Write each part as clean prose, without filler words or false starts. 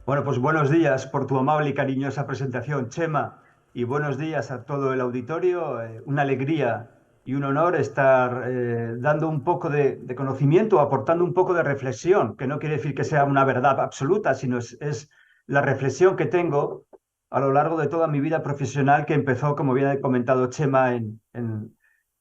Bueno, pues buenos días por tu amable y cariñosa presentación, Chema, y buenos días a todo el auditorio. Una alegría y un honor estar dando un poco de conocimiento, aportando un poco de reflexión, que no quiere decir que sea una verdad absoluta, sino es la reflexión que tengo a lo largo de toda mi vida profesional, que empezó, como bien ha comentado Chema, en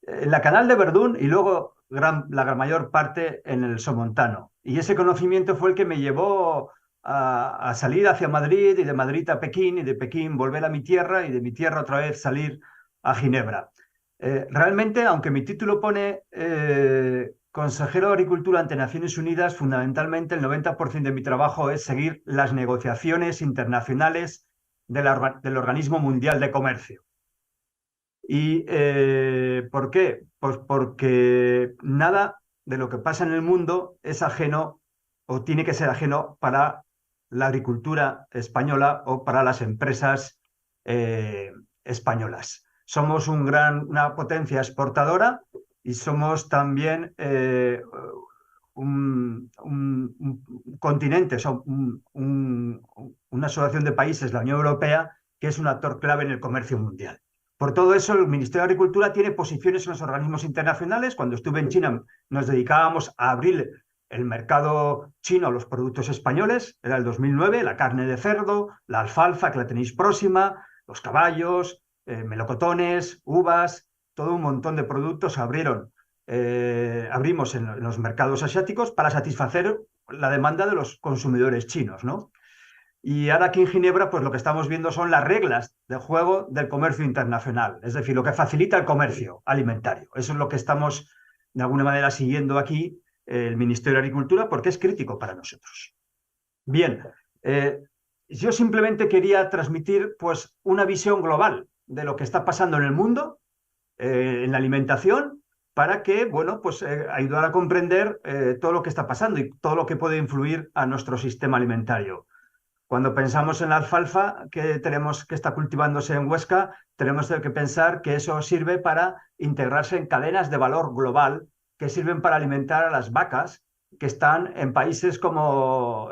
la Canal de Verdún y luego la gran mayor parte en el Somontano. Y ese conocimiento fue el que me llevó a salir hacia Madrid y de Madrid a Pekín y de Pekín volver a mi tierra y de mi tierra otra vez salir a Ginebra. Realmente, aunque mi título pone consejero de Agricultura ante Naciones Unidas, fundamentalmente el 90% de mi trabajo es seguir las negociaciones internacionales del Organismo Mundial de Comercio. ¿Y por qué? Pues porque nada de lo que pasa en el mundo es ajeno o tiene que ser ajeno para la agricultura española o para las empresas eh, españolas. Somos una potencia exportadora y somos también un continente, o sea, una asociación de países, la Unión Europea, que es un actor clave en el comercio mundial. Por todo eso, el Ministerio de Agricultura tiene posiciones en los organismos internacionales. Cuando estuve en China, nos dedicábamos a abrir el mercado chino a los productos españoles. Era el 2009, la carne de cerdo, la alfalfa, que la tenéis próxima, los caballos, melocotones, uvas, todo un montón de productos abrimos en los mercados asiáticos para satisfacer la demanda de los consumidores chinos, ¿no? Y ahora aquí en Ginebra, pues lo que estamos viendo son las reglas de juego del comercio internacional, es decir, lo que facilita el comercio alimentario. Eso es lo que estamos, de alguna manera, siguiendo aquí el Ministerio de Agricultura, porque es crítico para nosotros. Bien, eh, yo simplemente quería transmitir, pues, una visión global de lo que está pasando en el mundo, en la alimentación, para que, bueno, pues ayudar a comprender todo lo que está pasando y todo lo que puede influir a nuestro sistema alimentario. Cuando pensamos en la alfalfa que está cultivándose en Huesca, tenemos que pensar que eso sirve para integrarse en cadenas de valor global que sirven para alimentar a las vacas que están en países como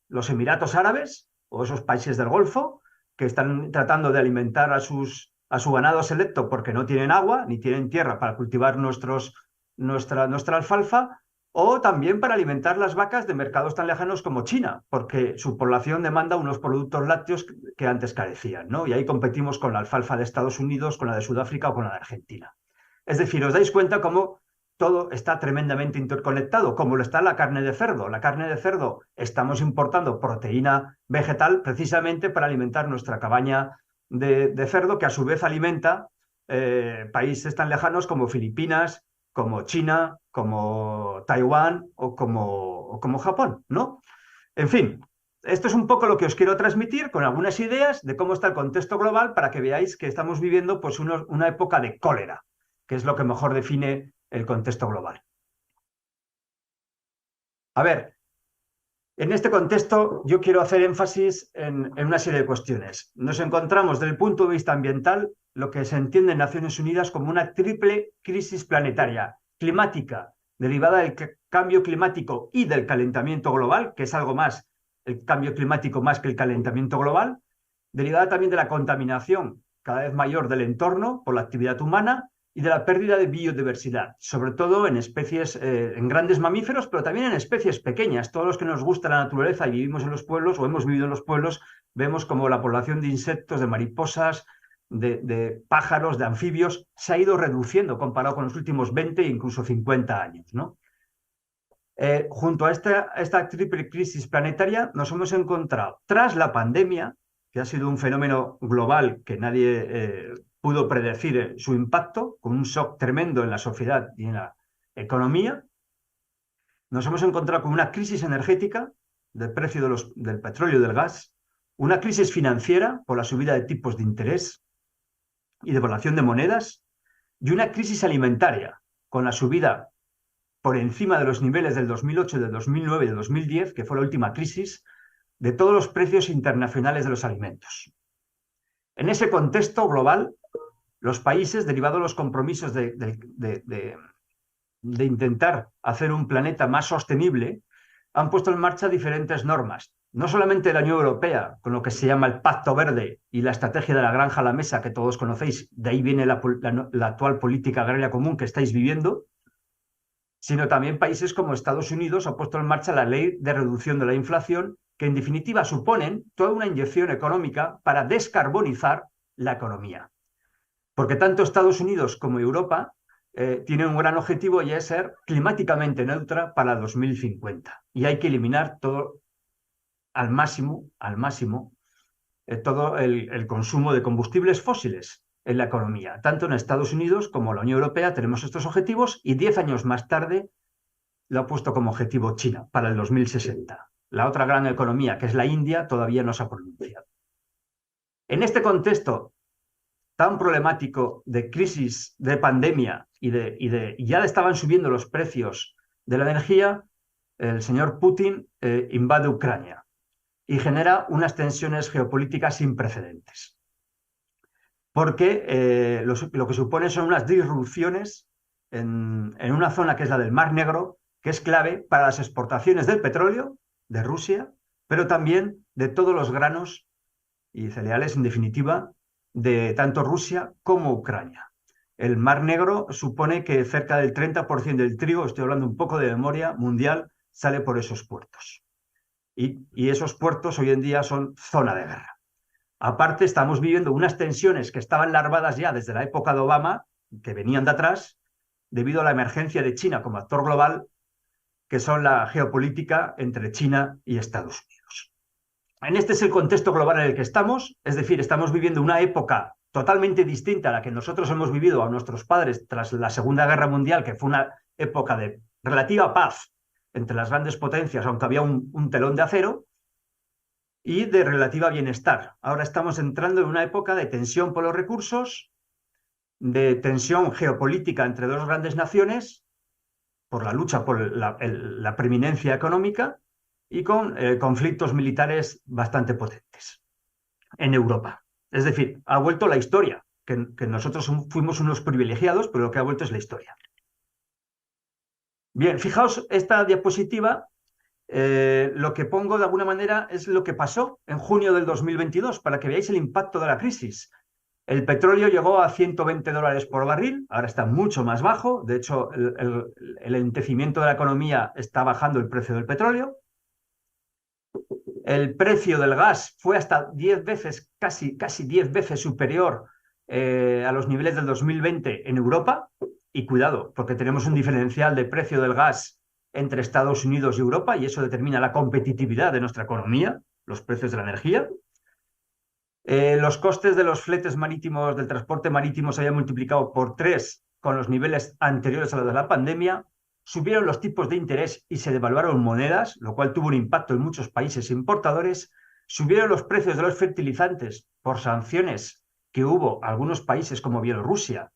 los Emiratos Árabes o esos países del Golfo, que están tratando de alimentar a su ganado selecto porque no tienen agua ni tienen tierra para cultivar nuestra alfalfa, o también para alimentar las vacas de mercados tan lejanos como China, porque su población demanda unos productos lácteos que antes carecían, ¿no? Y ahí competimos con la alfalfa de Estados Unidos, con la de Sudáfrica o con la de Argentina. Es decir, os dais cuenta cómo todo está tremendamente interconectado, como lo está la carne de cerdo. La carne de cerdo estamos importando proteína vegetal precisamente para alimentar nuestra cabaña de cerdo, que a su vez alimenta países tan lejanos como Filipinas, como China, como Taiwán o como Japón, ¿no? En fin, esto es un poco lo que os quiero transmitir con algunas ideas de cómo está el contexto global para que veáis que estamos viviendo pues una época de cólera, que es lo que mejor define el contexto global. A ver, en este contexto yo quiero hacer énfasis en una serie de cuestiones. Nos encontramos desde el punto de vista ambiental lo que se entiende en Naciones Unidas como una triple crisis planetaria, climática, derivada del cambio climático y del calentamiento global, que es algo más el cambio climático más que el calentamiento global, derivada también de la contaminación cada vez mayor del entorno por la actividad humana y de la pérdida de biodiversidad, sobre todo en especies, en grandes mamíferos, pero también en especies pequeñas. Todos los que nos gusta la naturaleza y vivimos en los pueblos o hemos vivido en los pueblos, vemos como la población de insectos, de mariposas, de pájaros, de anfibios, se ha ido reduciendo comparado con los últimos 20 e incluso 50 años, ¿no? Junto a esta triple crisis planetaria nos hemos encontrado, tras la pandemia, que ha sido un fenómeno global que nadie pudo predecir su impacto, con un shock tremendo en la sociedad y en la economía, nos hemos encontrado con una crisis energética del precio del petróleo y del gas, una crisis financiera por la subida de tipos de interés y devaluación de monedas, y una crisis alimentaria con la subida por encima de los niveles del 2008, del 2009 y del 2010, que fue la última crisis, de todos los precios internacionales de los alimentos. En ese contexto global, los países, derivados de los compromisos de intentar hacer un planeta más sostenible, han puesto en marcha diferentes normas, no solamente de la Unión Europea, con lo que se llama el Pacto Verde y la estrategia de la granja a la mesa, que todos conocéis, de ahí viene la actual política agraria común que estáis viviendo, sino también países como Estados Unidos han puesto en marcha la ley de reducción de la inflación, que en definitiva suponen toda una inyección económica para descarbonizar la economía. Porque tanto Estados Unidos como Europa tienen un gran objetivo, y es ser climáticamente neutra para 2050. Y hay que eliminar todo al máximo, todo el consumo de combustibles fósiles en la economía. Tanto en Estados Unidos como en la Unión Europea tenemos estos objetivos, y 10 años más tarde lo ha puesto como objetivo China para el 2060. La otra gran economía, que es la India, todavía no se ha pronunciado. En este contexto tan problemático de crisis, de pandemia y ya le estaban subiendo los precios de la energía, el señor Putin invade Ucrania y genera unas tensiones geopolíticas sin precedentes. Porque lo que supone son unas disrupciones en una zona que es la del Mar Negro, que es clave para las exportaciones del petróleo de Rusia, pero también de todos los granos y cereales, en definitiva, de tanto Rusia como Ucrania. El Mar Negro supone que cerca del 30% del trigo, estoy hablando un poco de memoria, mundial, sale por esos puertos. Y esos puertos hoy en día son zona de guerra. Aparte, estamos viviendo unas tensiones que estaban larvadas ya desde la época de Obama, que venían de atrás, debido a la emergencia de China como actor global, que son la geopolítica entre China y Estados Unidos. Este es el contexto global en el que estamos, es decir, estamos viviendo una época totalmente distinta a la que nosotros hemos vivido a nuestros padres tras la Segunda Guerra Mundial, que fue una época de relativa paz entre las grandes potencias, aunque había un telón de acero, y de relativa bienestar. Ahora estamos entrando en una época de tensión por los recursos, de tensión geopolítica entre dos grandes naciones, por la lucha por la preeminencia económica, y con conflictos militares bastante potentes en Europa. Es decir, ha vuelto la historia, que nosotros fuimos unos privilegiados, pero lo que ha vuelto es la historia. Bien, fijaos esta diapositiva. Lo que pongo de alguna manera es lo que pasó en junio del 2022, para que veáis el impacto de la crisis. El petróleo llegó a $120 por barril, ahora está mucho más bajo. De hecho, el enlentecimiento de la economía está bajando el precio del petróleo. El precio del gas fue hasta 10 veces, casi 10 veces superior a los niveles del 2020 en Europa. Y cuidado, porque tenemos un diferencial de precio del gas entre Estados Unidos y Europa, y eso determina la competitividad de nuestra economía, los precios de la energía. Los costes de los fletes marítimos, del transporte marítimo, se habían multiplicado por 3 con los niveles anteriores a los de la pandemia. Subieron los tipos de interés y se devaluaron monedas, lo cual tuvo un impacto en muchos países importadores. Subieron los precios de los fertilizantes por sanciones que hubo a algunos países como Bielorrusia,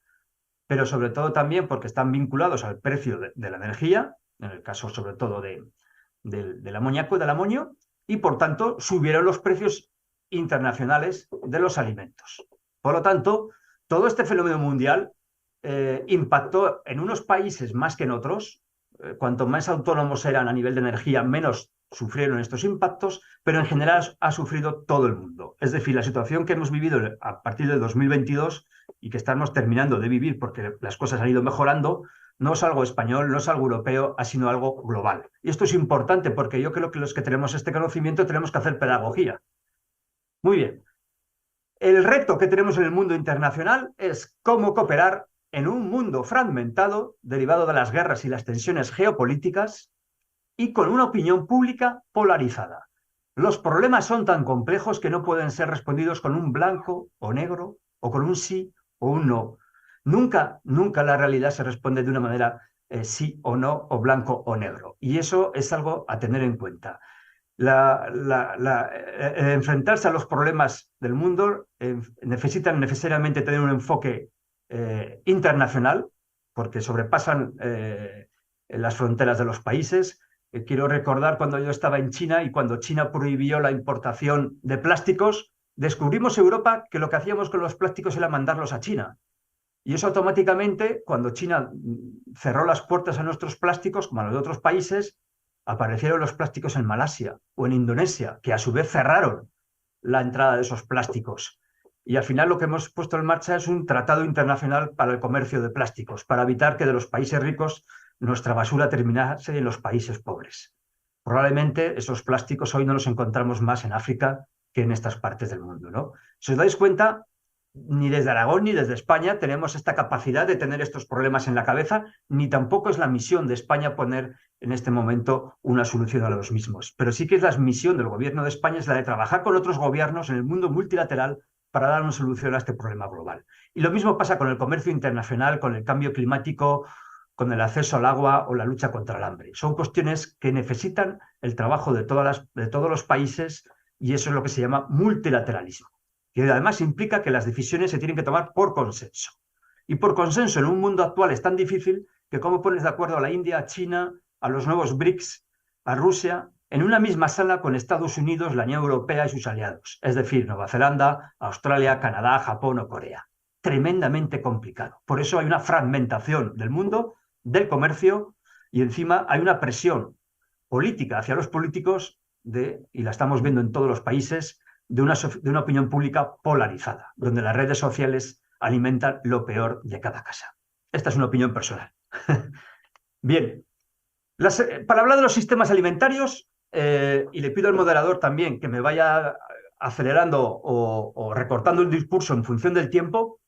pero sobre todo también porque están vinculados al precio de la energía, en el caso sobre todo del amoníaco y del amonio, y por tanto subieron los precios internacionales de los alimentos. Por lo tanto, todo este fenómeno mundial impactó en unos países más que en otros. Cuanto más autónomos eran a nivel de energía, menos sufrieron estos impactos, pero en general ha sufrido todo el mundo. Es decir, la situación que hemos vivido a partir del 2022 y que estamos terminando de vivir porque las cosas han ido mejorando, no es algo español, no es algo europeo, ha sido algo global. Y esto es importante porque yo creo que los que tenemos este conocimiento tenemos que hacer pedagogía. Muy bien. El reto que tenemos en el mundo internacional es cómo cooperar en un mundo fragmentado, derivado de las guerras y las tensiones geopolíticas, y con una opinión pública polarizada. Los problemas son tan complejos que no pueden ser respondidos con un blanco o negro, o con un sí o un no. Nunca la realidad se responde de una manera sí o no, o blanco o negro. Y eso es algo a tener en cuenta. Enfrentarse a los problemas del mundo necesitan necesariamente tener un enfoque internacional, porque sobrepasan las fronteras de los países. Quiero recordar cuando yo estaba en China y cuando China prohibió la importación de plásticos, descubrimos en Europa que lo que hacíamos con los plásticos era mandarlos a China. Y eso automáticamente, cuando China cerró las puertas a nuestros plásticos, como a los de otros países, Aparecieron los plásticos en Malasia o en Indonesia, que a su vez cerraron la entrada de esos plásticos. Y al final lo que hemos puesto en marcha es un tratado internacional para el comercio de plásticos, para evitar que de los países ricos nuestra basura terminase en los países pobres. Probablemente esos plásticos hoy no los encontramos más en África que en estas partes del mundo, ¿no? Si os dais cuenta, ni desde Aragón ni desde España tenemos esta capacidad de tener estos problemas en la cabeza, ni tampoco es la misión de España poner en este momento una solución a los mismos. Pero sí que es la misión del gobierno de España, es la de trabajar con otros gobiernos en el mundo multilateral para dar una solución a este problema global. Y lo mismo pasa con el comercio internacional, con el cambio climático, con el acceso al agua o la lucha contra el hambre. Son cuestiones que necesitan el trabajo de todos los países y eso es lo que se llama multilateralismo, que además implica que las decisiones se tienen que tomar por consenso. Y por consenso en un mundo actual es tan difícil que cómo pones de acuerdo a la India, a China, a los nuevos BRICS, a Rusia, en una misma sala con Estados Unidos, la Unión Europea y sus aliados, es decir, Nueva Zelanda, Australia, Canadá, Japón o Corea. Tremendamente complicado. Por eso hay una fragmentación del mundo, del comercio, y encima hay una presión política hacia los políticos, y la estamos viendo en todos los países, de una opinión pública polarizada, donde las redes sociales alimentan lo peor de cada casa. Esta es una opinión personal. Bien, para hablar de los sistemas alimentarios, y le pido al moderador también que me vaya acelerando o recortando el discurso en función del tiempo,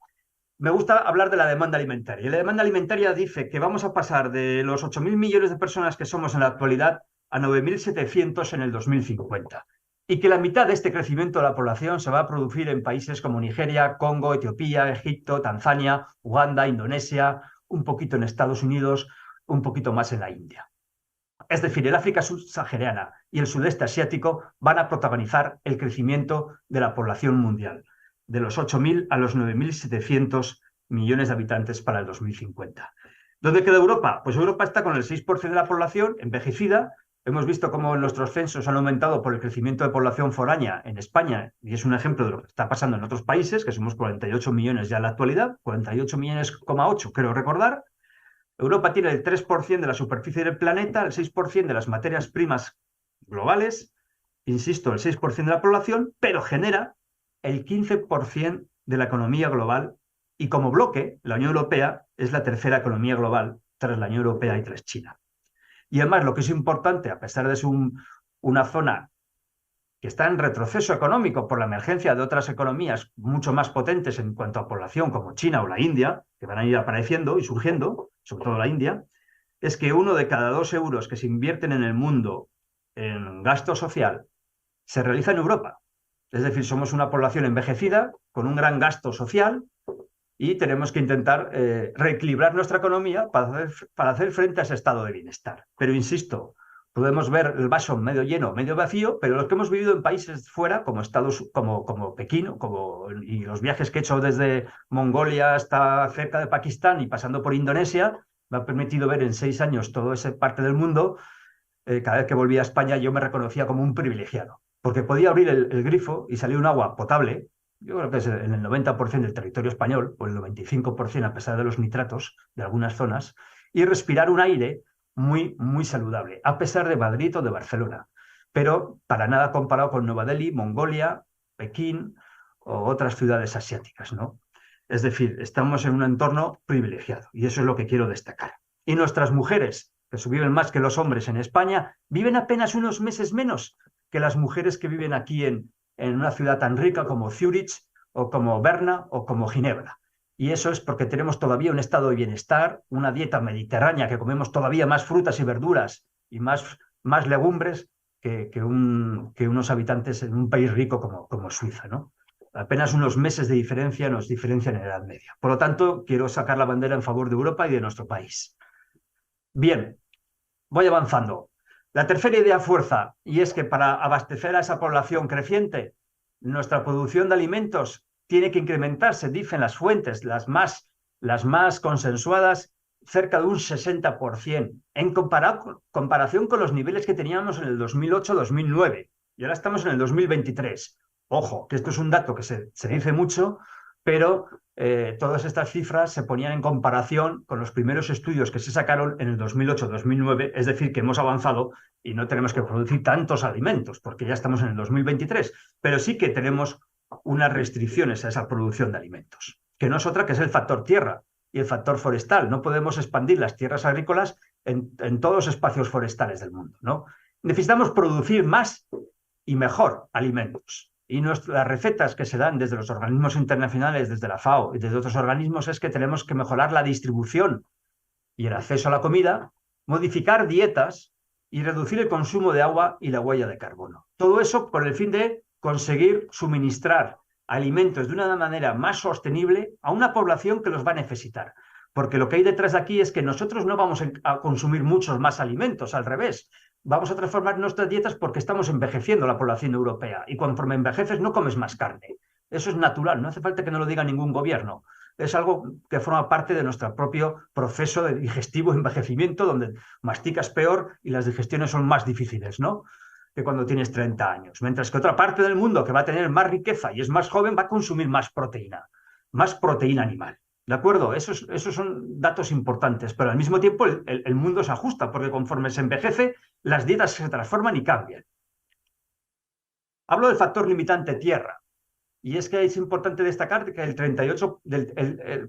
me gusta hablar de la demanda alimentaria. Y la demanda alimentaria dice que vamos a pasar de los 8.000 millones de personas que somos en la actualidad a 9.700 en el 2050. Y que la mitad de este crecimiento de la población se va a producir en países como Nigeria, Congo, Etiopía, Egipto, Tanzania, Uganda, Indonesia, un poquito en Estados Unidos, un poquito más en la India. Es decir, el África subsahariana y el sudeste asiático van a protagonizar el crecimiento de la población mundial, de los 8.000 a los 9.700 millones de habitantes para el 2050. ¿Dónde queda Europa? Pues Europa está con el 6% de la población envejecida. Hemos visto cómo nuestros censos han aumentado por el crecimiento de población foránea en España, y es un ejemplo de lo que está pasando en otros países, que somos 48 millones ya en la actualidad, 48 millones,8 creo recordar. Europa tiene el 3% de la superficie del planeta, el 6% de las materias primas globales, insisto, el 6% de la población, pero genera el 15% de la economía global y como bloque, la Unión Europea es la tercera economía global tras la Unión Europea y tras China. Y además lo que es importante, a pesar de ser una zona que está en retroceso económico por la emergencia de otras economías mucho más potentes en cuanto a población, como China o la India, que van a ir apareciendo y surgiendo, sobre todo la India, es que 1 de cada 2 euros que se invierten en el mundo en gasto social se realiza en Europa. Es decir, somos una población envejecida con un gran gasto social y tenemos que intentar reequilibrar nuestra economía para hacer frente a ese estado de bienestar. Pero insisto, podemos ver el vaso medio lleno, medio vacío, pero los que hemos vivido en países fuera, como Pekín, y los viajes que he hecho desde Mongolia hasta cerca de Pakistán y pasando por Indonesia, me ha permitido ver en 6 años toda esa parte del mundo. Cada vez que volvía a España yo me reconocía como un privilegiado, porque podía abrir el grifo y salir un agua potable. Yo creo que es en el 90% del territorio español, o el 95% a pesar de los nitratos de algunas zonas, y respirar un aire muy, muy saludable, a pesar de Madrid o de Barcelona, pero para nada comparado con Nueva Delhi, Mongolia, Pekín o otras ciudades asiáticas, ¿no? Es decir, estamos en un entorno privilegiado y eso es lo que quiero destacar. Y nuestras mujeres, que viven más que los hombres en España, viven apenas unos meses menos que las mujeres que viven aquí en una ciudad tan rica como Zúrich o como Berna o como Ginebra. Y eso es porque tenemos todavía un estado de bienestar, una dieta mediterránea que comemos todavía más frutas y verduras y más legumbres que unos habitantes en un país rico como Suiza, ¿no? Apenas unos meses de diferencia nos diferencian en Edad Media. Por lo tanto, quiero sacar la bandera en favor de Europa y de nuestro país. Bien, voy avanzando. La tercera idea fuerza, y es que para abastecer a esa población creciente, nuestra producción de alimentos tiene que incrementarse, dicen las fuentes, las más consensuadas, cerca de un 60%, en comparación con los niveles que teníamos en el 2008-2009. Y ahora estamos en el 2023. Ojo, que esto es un dato que se dice mucho, pero todas estas cifras se ponían en comparación con los primeros estudios que se sacaron en el 2008-2009, es decir, que hemos avanzado y no tenemos que producir tantos alimentos, porque ya estamos en el 2023, pero sí que tenemos unas restricciones a esa producción de alimentos, que no es otra que es el factor tierra y el factor forestal. No podemos expandir las tierras agrícolas en todos los espacios forestales del mundo, ¿no? Necesitamos producir más y mejor alimentos. Y las recetas que se dan desde los organismos internacionales, desde la FAO y desde otros organismos, es que tenemos que mejorar la distribución y el acceso a la comida, modificar dietas y reducir el consumo de agua y la huella de carbono. Todo eso con el fin de conseguir suministrar alimentos de una manera más sostenible a una población que los va a necesitar. Porque lo que hay detrás de aquí es que nosotros no vamos a consumir muchos más alimentos, al revés. Vamos a transformar nuestras dietas porque estamos envejeciendo la población europea y conforme envejeces no comes más carne. Eso es natural, no hace falta que no lo diga ningún gobierno. Es algo que forma parte de nuestro propio proceso de digestivo envejecimiento, donde masticas peor y las digestiones son más difíciles, ¿no? Que cuando tienes 30 años. Mientras que otra parte del mundo que va a tener más riqueza y es más joven va a consumir más proteína animal. ¿De acuerdo? Esos son datos importantes, pero al mismo tiempo el mundo se ajusta, porque conforme se envejece, las dietas se transforman y cambian. Hablo del factor limitante tierra. Y es que es importante destacar que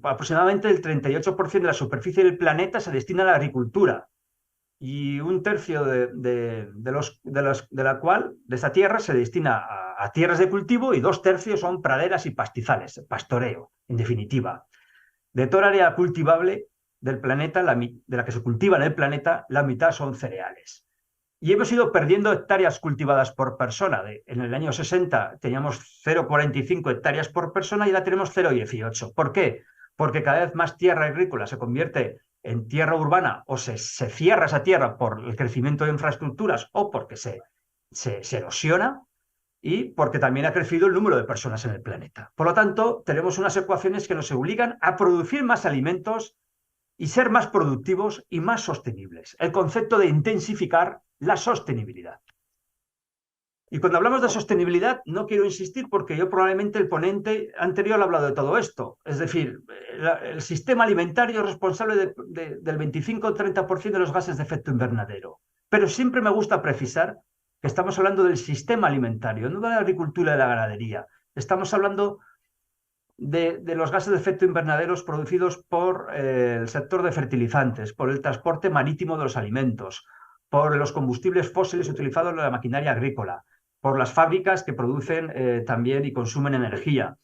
aproximadamente el 38% de la superficie del planeta se destina a la agricultura y un tercio de esa tierra se destina a tierras de cultivo y 2 tercios son praderas y pastizales, pastoreo, en definitiva. De toda el área cultivable del planeta, de la que se cultiva en el planeta, la mitad son cereales. Y hemos ido perdiendo hectáreas cultivadas por persona. En el año 60 teníamos 0,45 hectáreas por persona y ahora tenemos 0,18. ¿Por qué? Porque cada vez más tierra agrícola se convierte en tierra urbana o se cierra esa tierra por el crecimiento de infraestructuras o porque se erosiona y porque también ha crecido el número de personas en el planeta. Por lo tanto, tenemos unas ecuaciones que nos obligan a producir más alimentos y ser más productivos y más sostenibles. El concepto de intensificar la sostenibilidad. Y cuando hablamos de sostenibilidad, no quiero insistir porque yo probablemente el ponente anterior ha hablado de todo esto. Es decir, el sistema alimentario es responsable del 25 o 30% de los gases de efecto invernadero. Pero siempre me gusta precisar que estamos hablando del sistema alimentario, no de la agricultura y de la ganadería. Estamos hablando de los gases de efecto invernadero producidos por el sector de fertilizantes, por el transporte marítimo de los alimentos, por los combustibles fósiles utilizados en la maquinaria agrícola, por las fábricas que producen también y consumen energía,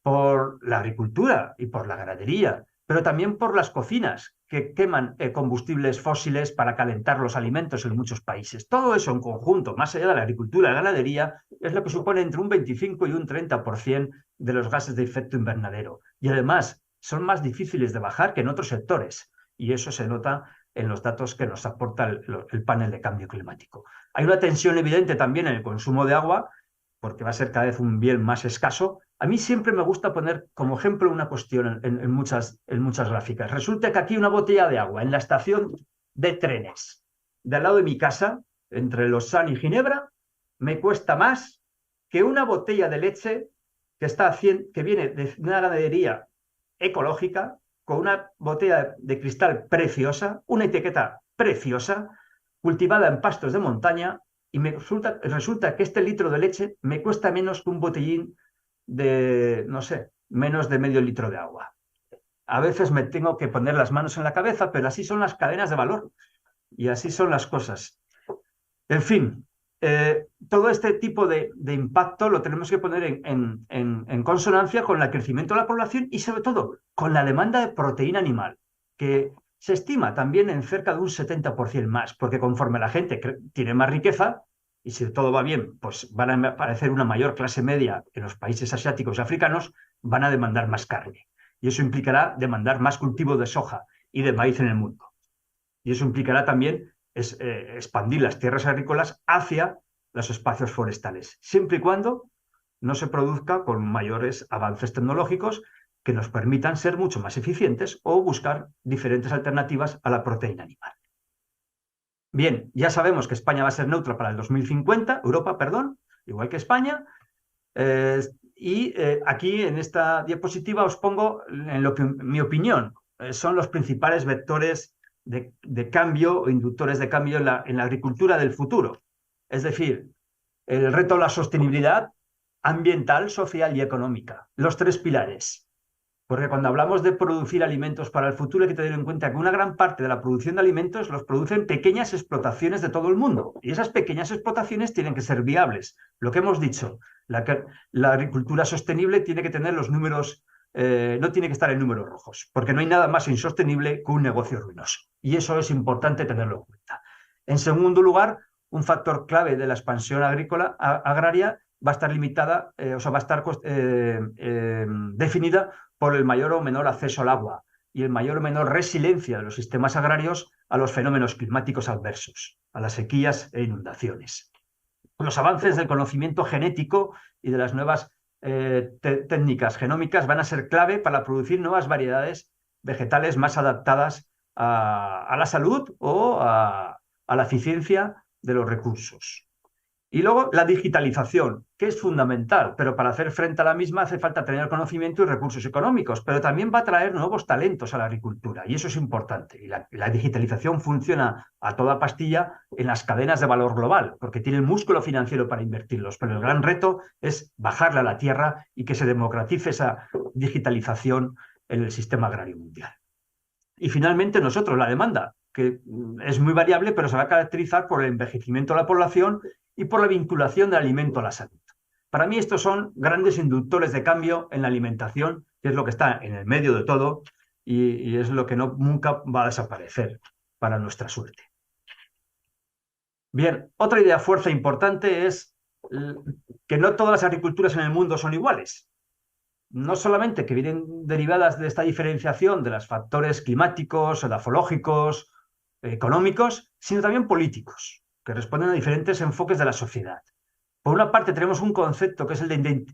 por la agricultura y por la ganadería, pero también por las cocinas que queman combustibles fósiles para calentar los alimentos en muchos países. Todo eso en conjunto, más allá de la agricultura y la ganadería, es lo que supone entre un 25 y un 30% de los gases de efecto invernadero. Y además son más difíciles de bajar que en otros sectores. Y eso se nota en los datos que nos aporta el panel de cambio climático. Hay una tensión evidente también en el consumo de agua, porque va a ser cada vez un bien más escaso. A mí siempre me gusta poner como ejemplo una cuestión en muchas gráficas. Resulta que aquí una botella de agua en la estación de trenes de al lado de mi casa, entre Lausanne y Ginebra, me cuesta más que una botella de leche que viene de una ganadería ecológica, con una botella de cristal preciosa, una etiqueta preciosa, cultivada en pastos de montaña, y resulta que este litro de leche me cuesta menos que un botellín de, no sé, menos de medio litro de agua. A veces me tengo que poner las manos en la cabeza, pero así son las cadenas de valor y así son las cosas. En fin, todo este tipo de impacto lo tenemos que poner en consonancia con el crecimiento de la población y sobre todo con la demanda de proteína animal, que se estima también en cerca de un 70% más, porque conforme la gente tiene más riqueza, y si todo va bien, pues van a aparecer una mayor clase media en los países asiáticos y africanos, van a demandar más carne. Y eso implicará demandar más cultivo de soja y de maíz en el mundo. Y eso implicará también expandir las tierras agrícolas hacia los espacios forestales, siempre y cuando no se produzca con mayores avances tecnológicos que nos permitan ser mucho más eficientes o buscar diferentes alternativas a la proteína animal. Bien, ya sabemos que España va a ser neutra para el 2050, Europa, perdón, igual que España, Aquí en esta diapositiva os pongo en lo que, en mi opinión, son los principales vectores de cambio o inductores de cambio en la agricultura del futuro. Es decir, el reto de la sostenibilidad ambiental, social y económica. Los tres pilares. Porque cuando hablamos de producir alimentos para el futuro hay que tener en cuenta que una gran parte de la producción de alimentos los producen pequeñas explotaciones de todo el mundo. Y esas pequeñas explotaciones tienen que ser viables. Lo que hemos dicho, la agricultura sostenible tiene que tener los números, no tiene que estar en números rojos, porque no hay nada más insostenible que un negocio ruinoso. Y eso es importante tenerlo en cuenta. En segundo lugar, un factor clave de la expansión agrícola, agraria va a estar limitada, o sea, va a estar definida por el mayor o menor acceso al agua y el mayor o menor resiliencia de los sistemas agrarios a los fenómenos climáticos adversos, a las sequías e inundaciones. Los avances del conocimiento genético y de las nuevas técnicas genómicas van a ser clave para producir nuevas variedades vegetales más adaptadas a la salud o a la eficiencia de los recursos. Y luego la digitalización, que es fundamental, pero para hacer frente a la misma hace falta tener conocimiento y recursos económicos, pero también va a traer nuevos talentos a la agricultura, y eso es importante. Y la digitalización funciona a toda pastilla en las cadenas de valor global, porque tiene el músculo financiero para invertirlos, pero el gran reto es bajarla a la tierra y que se democratice esa digitalización en el sistema agrario mundial. Y finalmente nosotros, la demanda, que es muy variable, pero se va a caracterizar por el envejecimiento de la población y por la vinculación del alimento a la salud. Para mí estos son grandes inductores de cambio en la alimentación, que es lo que está en el medio de todo y es lo que nunca va a desaparecer para nuestra suerte. Bien, otra idea fuerza importante es que no todas las agriculturas en el mundo son iguales. No solamente que vienen derivadas de esta diferenciación de los factores climáticos, edafológicos, económicos, sino también políticos, que responden a diferentes enfoques de la sociedad. Por una parte tenemos un concepto que es el de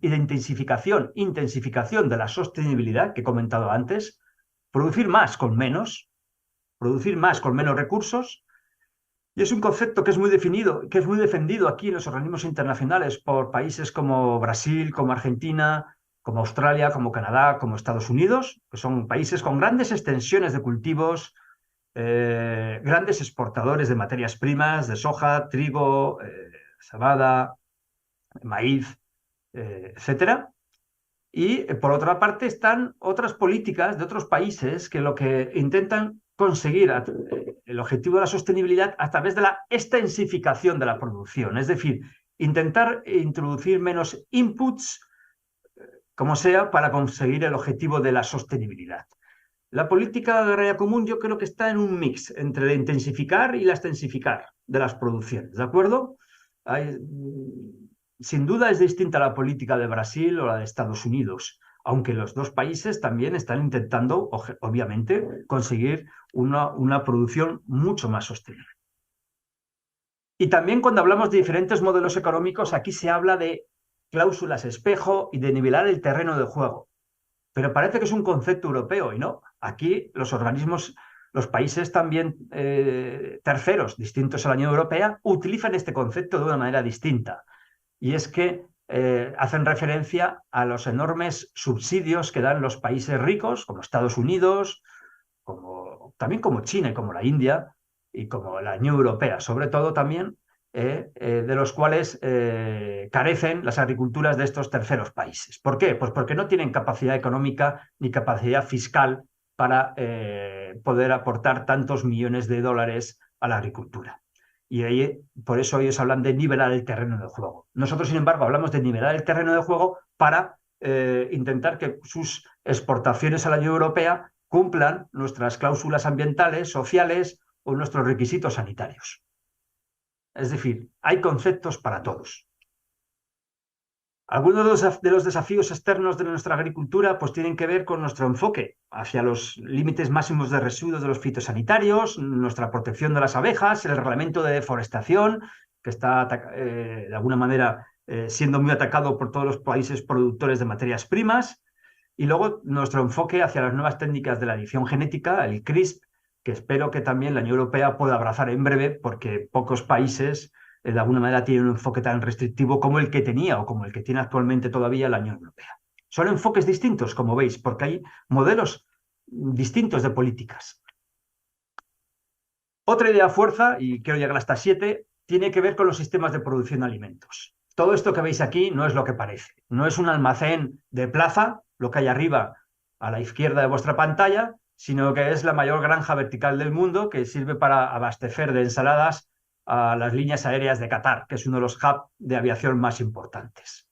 intensificación de la sostenibilidad, que he comentado antes, producir más con menos recursos, y es un concepto que es muy definido, que es muy defendido aquí en los organismos internacionales por países como Brasil, como Argentina, como Australia, como Canadá, como Estados Unidos, que son países con grandes extensiones de cultivos, grandes exportadores de materias primas, de soja, trigo, cebada, maíz, etcétera. Y por otra parte están otras políticas de otros países que lo que intentan conseguir el objetivo de la sostenibilidad a través de la extensificación de la producción, es decir, intentar introducir menos inputs, como sea, para conseguir el objetivo de la sostenibilidad. La política agraria común yo creo que está en un mix entre la intensificar y la extensificar de las producciones, ¿de acuerdo? Sin duda es distinta la política de Brasil o la de Estados Unidos, aunque los dos países también están intentando, obviamente, conseguir una producción mucho más sostenible. Y también cuando hablamos de diferentes modelos económicos, aquí se habla de cláusulas espejo y de nivelar el terreno de juego. Pero parece que es un concepto europeo y no. Aquí los organismos, los países también terceros, distintos a la Unión Europea, utilizan este concepto de una manera distinta. Y es que hacen referencia a los enormes subsidios que dan los países ricos, como Estados Unidos, también como China y como la India y como la Unión Europea, sobre todo también, de los cuales carecen las agriculturas de estos terceros países. ¿Por qué? Pues porque no tienen capacidad económica ni capacidad fiscal para poder aportar tantos millones de dólares a la agricultura. Y por eso ellos hablan de nivelar el terreno de juego. Nosotros, sin embargo, hablamos de nivelar el terreno de juego para intentar que sus exportaciones a la Unión Europea cumplan nuestras cláusulas ambientales, sociales o nuestros requisitos sanitarios. Es decir, hay conceptos para todos. Algunos de los desafíos externos de nuestra agricultura pues tienen que ver con nuestro enfoque hacia los límites máximos de residuos de los fitosanitarios, nuestra protección de las abejas, el reglamento de deforestación, que está de alguna manera siendo muy atacado por todos los países productores de materias primas, y luego nuestro enfoque hacia las nuevas técnicas de la edición genética, el CRISP, que espero que también la Unión Europea pueda abrazar en breve, porque pocos países de alguna manera tiene un enfoque tan restrictivo como el que tenía o como el que tiene actualmente todavía la Unión Europea. Son enfoques distintos, como veis, porque hay modelos distintos de políticas. Otra idea fuerza, y quiero llegar hasta 7, tiene que ver con los sistemas de producción de alimentos. Todo esto que veis aquí no es lo que parece. No es un almacén de plaza, lo que hay arriba a la izquierda de vuestra pantalla, sino que es la mayor granja vertical del mundo que sirve para abastecer de ensaladas a las líneas aéreas de Qatar, que es uno de los hubs de aviación más importantes.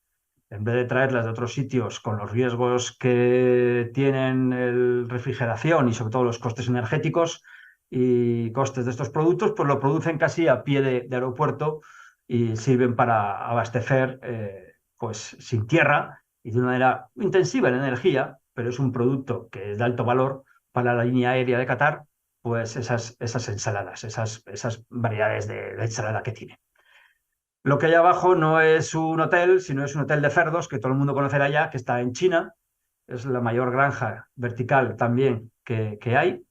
En vez de traerlas de otros sitios con los riesgos que tienen el refrigeración y sobre todo los costes energéticos y costes de estos productos, pues lo producen casi a pie de aeropuerto y sirven para abastecer pues sin tierra y de una manera intensiva en energía, pero es un producto que es de alto valor para la línea aérea de Qatar, pues esas ensaladas, esas variedades de ensalada que tiene. Lo que hay abajo no es un hotel, sino es un hotel de cerdos que todo el mundo conocerá ya, que está en China. Es la mayor granja vertical también que hay.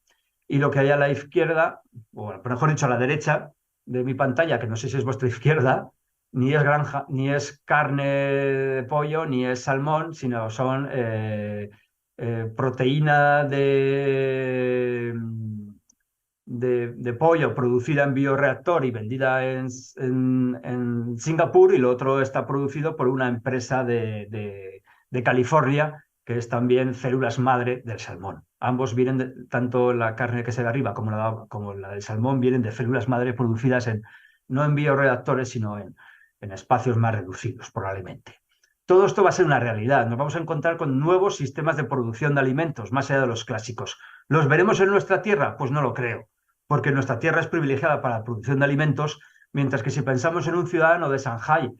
Y lo que hay a la izquierda, o mejor dicho, a la derecha de mi pantalla, que no sé si es vuestra izquierda, ni es granja, ni es carne de pollo, ni es salmón, sino son proteína de pollo producida en bioreactor y vendida en Singapur, y lo otro está producido por una empresa de California, que es también células madre del salmón. Ambos vienen, tanto la carne que se ve arriba como la del salmón, vienen de células madre producidas no en bioreactores, sino en espacios más reducidos, probablemente. Todo esto va a ser una realidad. Nos vamos a encontrar con nuevos sistemas de producción de alimentos, más allá de los clásicos. ¿Los veremos en nuestra tierra? Pues no lo creo, porque nuestra tierra es privilegiada para la producción de alimentos, mientras que si pensamos en un ciudadano de Shanghái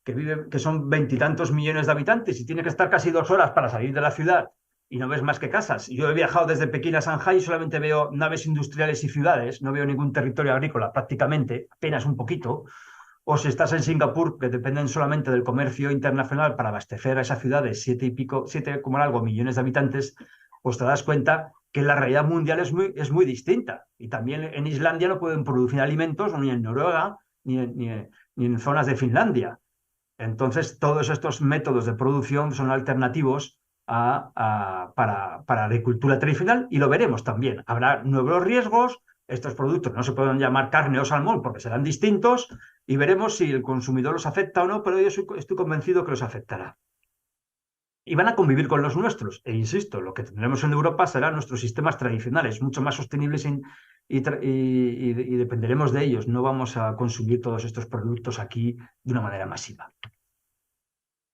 que son 20 y tantos millones de habitantes y tiene que estar casi 2 horas para salir de la ciudad y no ves más que casas. Yo he viajado desde Pekín a Shanghái y solamente veo naves industriales y ciudades, no veo ningún territorio agrícola prácticamente, apenas un poquito. O si estás en Singapur, que dependen solamente del comercio internacional para abastecer a esa ciudad de 7 como algo millones de habitantes, pues te das cuenta que la realidad mundial es muy distinta. Y también en Islandia no pueden producir alimentos, ni en Noruega, ni en zonas de Finlandia. Entonces, todos estos métodos de producción son alternativos para la agricultura tradicional, y lo veremos también. Habrá nuevos riesgos, estos productos no se pueden llamar carne o salmón porque serán distintos, y veremos si el consumidor los acepta o no, pero yo estoy convencido que los aceptará. Y van a convivir con los nuestros. E insisto, lo que tendremos en Europa serán nuestros sistemas tradicionales, mucho más sostenibles y dependeremos de ellos. No vamos a consumir todos estos productos aquí de una manera masiva.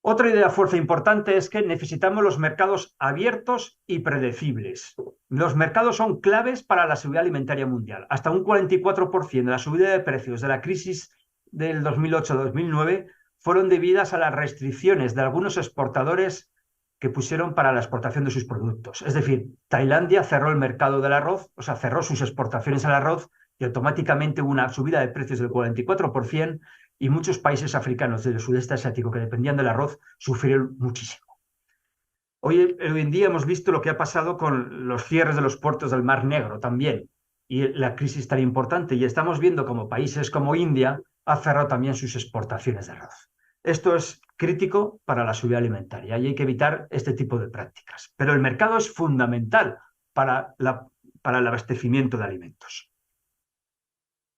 Otra idea fuerza importante es que necesitamos los mercados abiertos y predecibles. Los mercados son claves para la seguridad alimentaria mundial. Hasta un 44% de la subida de precios de la crisis del 2008-2009 fueron debidas a las restricciones de algunos exportadores que pusieron para la exportación de sus productos. Es decir, Tailandia cerró el mercado del arroz, o sea, cerró sus exportaciones al arroz, y automáticamente hubo una subida de precios del 44%, y muchos países africanos del sudeste asiático que dependían del arroz sufrieron muchísimo. Hoy en día hemos visto lo que ha pasado con los cierres de los puertos del Mar Negro también, y la crisis tan importante, y estamos viendo como países como India ha cerrado también sus exportaciones de arroz. Esto es crítico para la seguridad alimentaria y hay que evitar este tipo de prácticas. Pero el mercado es fundamental para el abastecimiento de alimentos.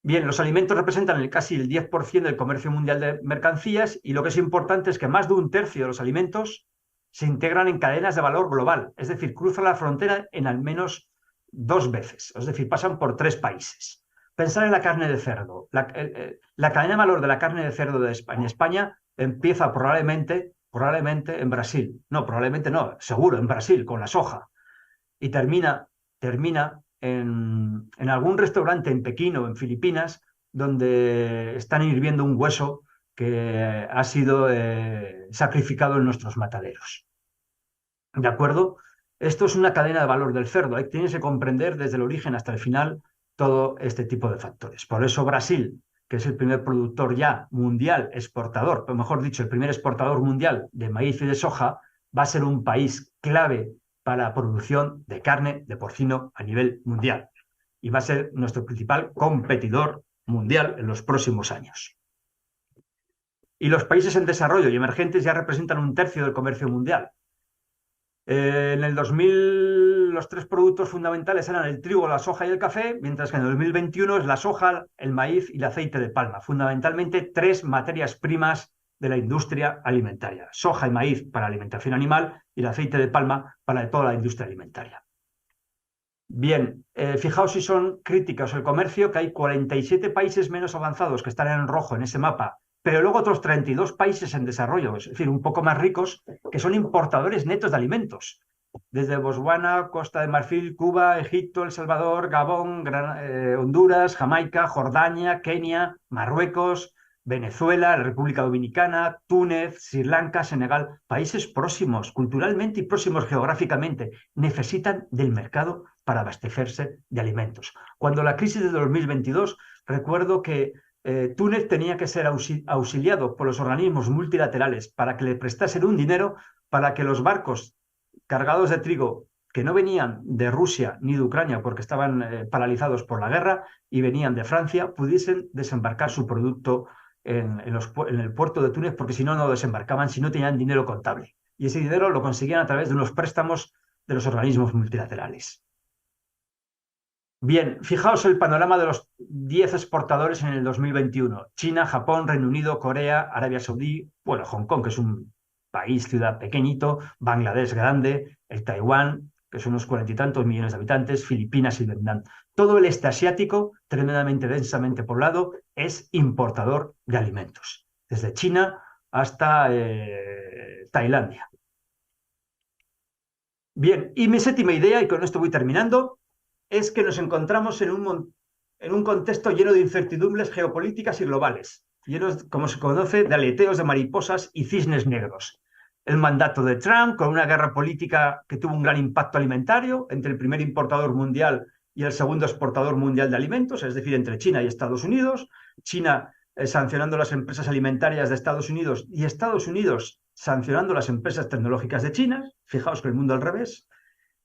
Bien, los alimentos representan casi el 10% del comercio mundial de mercancías, y lo que es importante es que más de un tercio de los alimentos se integran en cadenas de valor global, es decir, cruzan la frontera en al menos 2 veces, es decir, pasan por 3 países. Pensar en la carne de cerdo. La cadena de valor de la carne de cerdo en España empieza probablemente en Brasil. No, probablemente no, seguro, en Brasil, con la soja. Y termina en algún restaurante en Pekín o en Filipinas, donde están hirviendo un hueso que ha sido sacrificado en nuestros mataderos. ¿De acuerdo? Esto es una cadena de valor del cerdo. Tienes que comprender desde el origen hasta el final todo este tipo de factores. Por eso Brasil, que es el primer productor ya mundial exportador, o mejor dicho, el primer exportador mundial de maíz y de soja, va a ser un país clave para la producción de carne de porcino a nivel mundial. Y va a ser nuestro principal competidor mundial en los próximos años. Y los países en desarrollo y emergentes ya representan un tercio del comercio mundial. En el 2000 los tres productos fundamentales eran el trigo, la soja y el café, mientras que en el 2021 es la soja, el maíz y el aceite de palma. Fundamentalmente tres materias primas de la industria alimentaria. Soja y maíz para alimentación animal y el aceite de palma para toda la industria alimentaria. Bien, fijaos si son críticas el comercio, que hay 47 países menos avanzados que están en rojo en ese mapa, pero luego otros 32 países en desarrollo, es decir, un poco más ricos, que son importadores netos de alimentos. Desde Botswana, Costa de Marfil, Cuba, Egipto, El Salvador, Gabón, Honduras, Jamaica, Jordania, Kenia, Marruecos, Venezuela, República Dominicana, Túnez, Sri Lanka, Senegal, países próximos culturalmente y próximos geográficamente, necesitan del mercado para abastecerse de alimentos. Cuando la crisis de 2022, recuerdo que Túnez tenía que ser auxiliado por los organismos multilaterales para que le prestasen un dinero para que los barcos cargados de trigo que no venían de Rusia ni de Ucrania porque estaban paralizados por la guerra y venían de Francia, pudiesen desembarcar su producto en el puerto de Túnez, porque si no, no desembarcaban, si no tenían dinero contable. Y ese dinero lo conseguían a través de unos préstamos de los organismos multilaterales. Bien, fijaos el panorama de los 10 exportadores en el 2021. China, Japón, Reino Unido, Corea, Arabia Saudí, bueno, Hong Kong, que es un país, ciudad pequeñito, Bangladesh grande, el Taiwán, que son unos 40 y tantos millones de habitantes, Filipinas y Vietnam. Todo el este asiático, tremendamente densamente poblado, es importador de alimentos, desde China hasta Tailandia. Bien, y mi séptima idea, y con esto voy terminando, es que nos encontramos en un contexto lleno de incertidumbres geopolíticas y globales, llenos, como se conoce, de aleteos de mariposas y cisnes negros. El mandato de Trump, con una guerra política que tuvo un gran impacto alimentario entre el primer importador mundial y el segundo exportador mundial de alimentos, es decir, entre China y Estados Unidos. China sancionando las empresas alimentarias de Estados Unidos y Estados Unidos sancionando las empresas tecnológicas de China. Fijaos que el mundo al revés.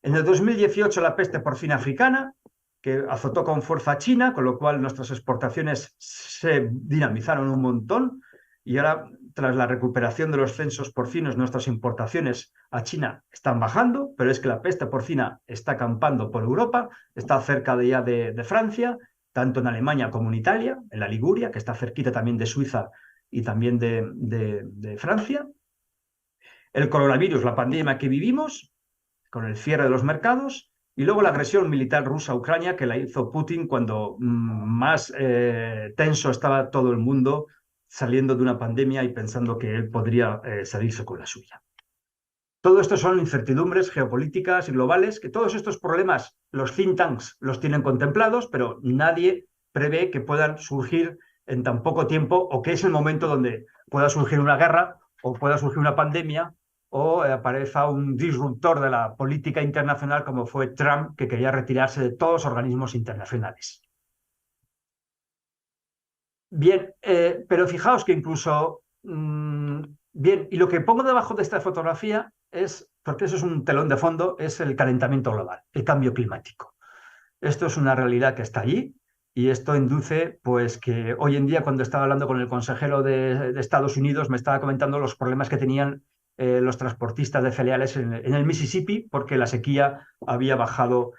En el 2018 la peste porcina africana, que azotó con fuerza a China, con lo cual nuestras exportaciones se dinamizaron un montón y ahora, tras la recuperación de los censos porcinos, nuestras importaciones a China están bajando, pero es que la peste porcina está acampando por Europa, está cerca ya de Francia, tanto en Alemania como en Italia, en la Liguria, que está cerquita también de Suiza y también de Francia. El coronavirus, la pandemia que vivimos, con el cierre de los mercados, y luego la agresión militar rusa a Ucrania que la hizo Putin cuando más tenso estaba todo el mundo saliendo de una pandemia y pensando que él podría salirse con la suya. Todo esto son incertidumbres geopolíticas y globales, que todos estos problemas los think tanks los tienen contemplados, pero nadie prevé que puedan surgir en tan poco tiempo o que es el momento donde pueda surgir una guerra o pueda surgir una pandemia o aparezca un disruptor de la política internacional como fue Trump, que quería retirarse de todos los organismos internacionales. Bien, pero fijaos que incluso... bien, y lo que pongo debajo de esta fotografía es, porque eso es un telón de fondo, es el calentamiento global, el cambio climático. Esto es una realidad que está allí y esto induce, pues, que hoy en día, cuando estaba hablando con el consejero de Estados Unidos, me estaba comentando los problemas que tenían los transportistas de cereales en el Mississippi, porque la sequía había bajado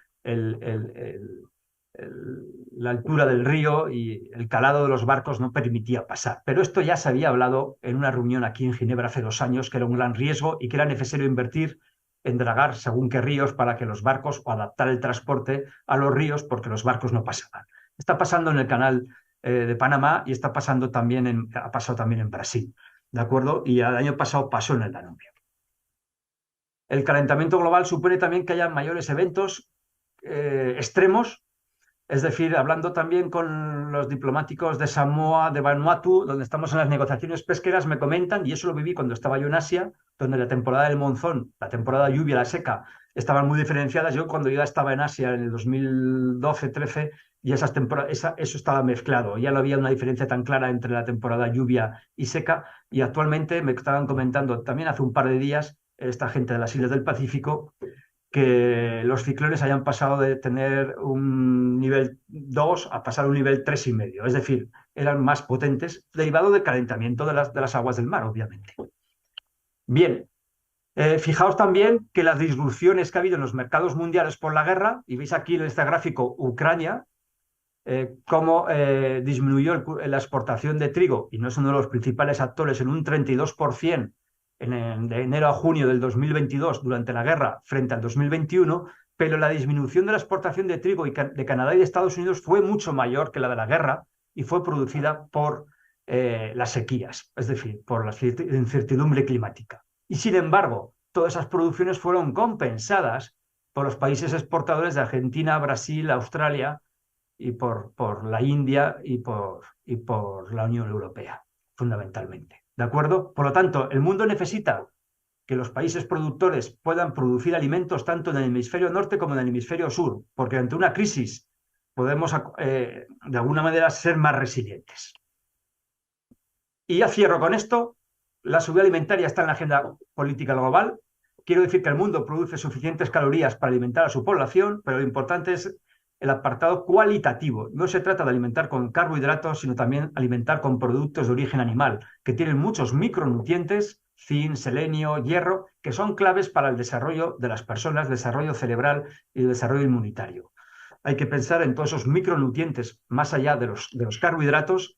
la altura del río y el calado de los barcos no permitía pasar. Pero esto ya se había hablado en una reunión aquí en Ginebra hace 2 años, que era un gran riesgo y que era necesario invertir en dragar según qué ríos para que los barcos o adaptar el transporte a los ríos porque los barcos no pasaban. Está pasando en el canal de Panamá y está pasando también ha pasado también en Brasil, ¿de acuerdo? Y el año pasado pasó en el Danubio. El calentamiento global supone también que haya mayores eventos extremos, es decir, hablando también con los diplomáticos de Samoa, de Vanuatu, donde estamos en las negociaciones pesqueras, me comentan, y eso lo viví cuando estaba yo en Asia, donde la temporada del monzón, la temporada de lluvia, la seca, estaban muy diferenciadas. Yo cuando ya estaba en Asia en el 2012-13, y eso estaba mezclado, ya no había una diferencia tan clara entre la temporada lluvia y seca, y actualmente me estaban comentando también hace un par de días esta gente de las islas del Pacífico, que los ciclones hayan pasado de tener un nivel 2 a pasar a un nivel 3,5. Es decir, eran más potentes, derivado del calentamiento de las aguas del mar, obviamente. Bien, fijaos también que las disrupciones que ha habido en los mercados mundiales por la guerra, y veis aquí en este gráfico Ucrania, cómo disminuyó la exportación de trigo, y no es uno de los principales actores, en un 32% de enero a junio del 2022 durante la guerra frente al 2021, pero la disminución de la exportación de trigo de Canadá y de Estados Unidos fue mucho mayor que la de la guerra y fue producida por las sequías, es decir, por la incertidumbre climática. Y sin embargo, todas esas producciones fueron compensadas por los países exportadores de Argentina, Brasil, Australia y por la India y por la Unión Europea, fundamentalmente. ¿De acuerdo? Por lo tanto, el mundo necesita que los países productores puedan producir alimentos tanto en el hemisferio norte como en el hemisferio sur, porque ante una crisis podemos, de alguna manera, ser más resilientes. Y ya cierro con esto. La seguridad alimentaria está en la agenda política global. Quiero decir que el mundo produce suficientes calorías para alimentar a su población, pero lo importante es el apartado cualitativo. No se trata de alimentar con carbohidratos, sino también alimentar con productos de origen animal, que tienen muchos micronutrientes, zinc, selenio, hierro, que son claves para el desarrollo de las personas, desarrollo cerebral y el desarrollo inmunitario. Hay que pensar en todos esos micronutrientes más allá de los carbohidratos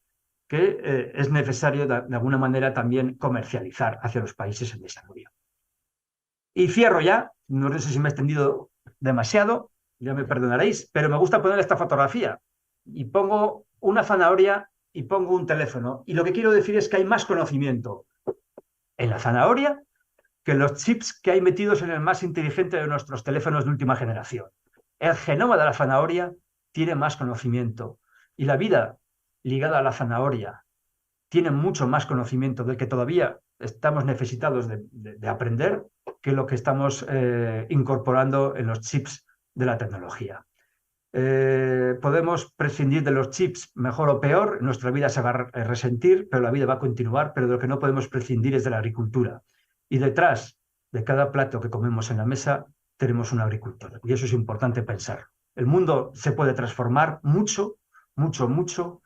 que es necesario de alguna manera también comercializar hacia los países en desarrollo. Y cierro ya, no sé si me he extendido demasiado, ya me perdonaréis, pero me gusta poner esta fotografía y pongo una zanahoria y pongo un teléfono. Y lo que quiero decir es que hay más conocimiento en la zanahoria que en los chips que hay metidos en el más inteligente de nuestros teléfonos de última generación. El genoma de la zanahoria tiene más conocimiento y la vida ligada a la zanahoria tiene mucho más conocimiento del que todavía estamos necesitados de aprender que lo que estamos incorporando en los chips de la tecnología. Podemos prescindir de los chips mejor o peor, nuestra vida se va a resentir, pero la vida va a continuar, pero de lo que no podemos prescindir es de la agricultura. Y detrás de cada plato que comemos en la mesa tenemos un agricultor, y eso es importante pensar. El mundo se puede transformar mucho, mucho, mucho,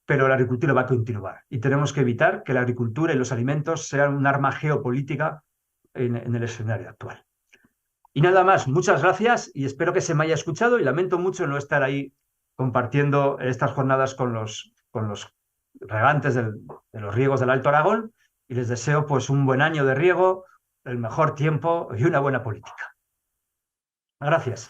pero la agricultura va a continuar y tenemos que evitar que la agricultura y los alimentos sean un arma geopolítica en el escenario actual. Y nada más, muchas gracias y espero que se me haya escuchado y lamento mucho no estar ahí compartiendo estas jornadas con los regantes de los riegos del Alto Aragón y les deseo pues un buen año de riego, el mejor tiempo y una buena política. Gracias.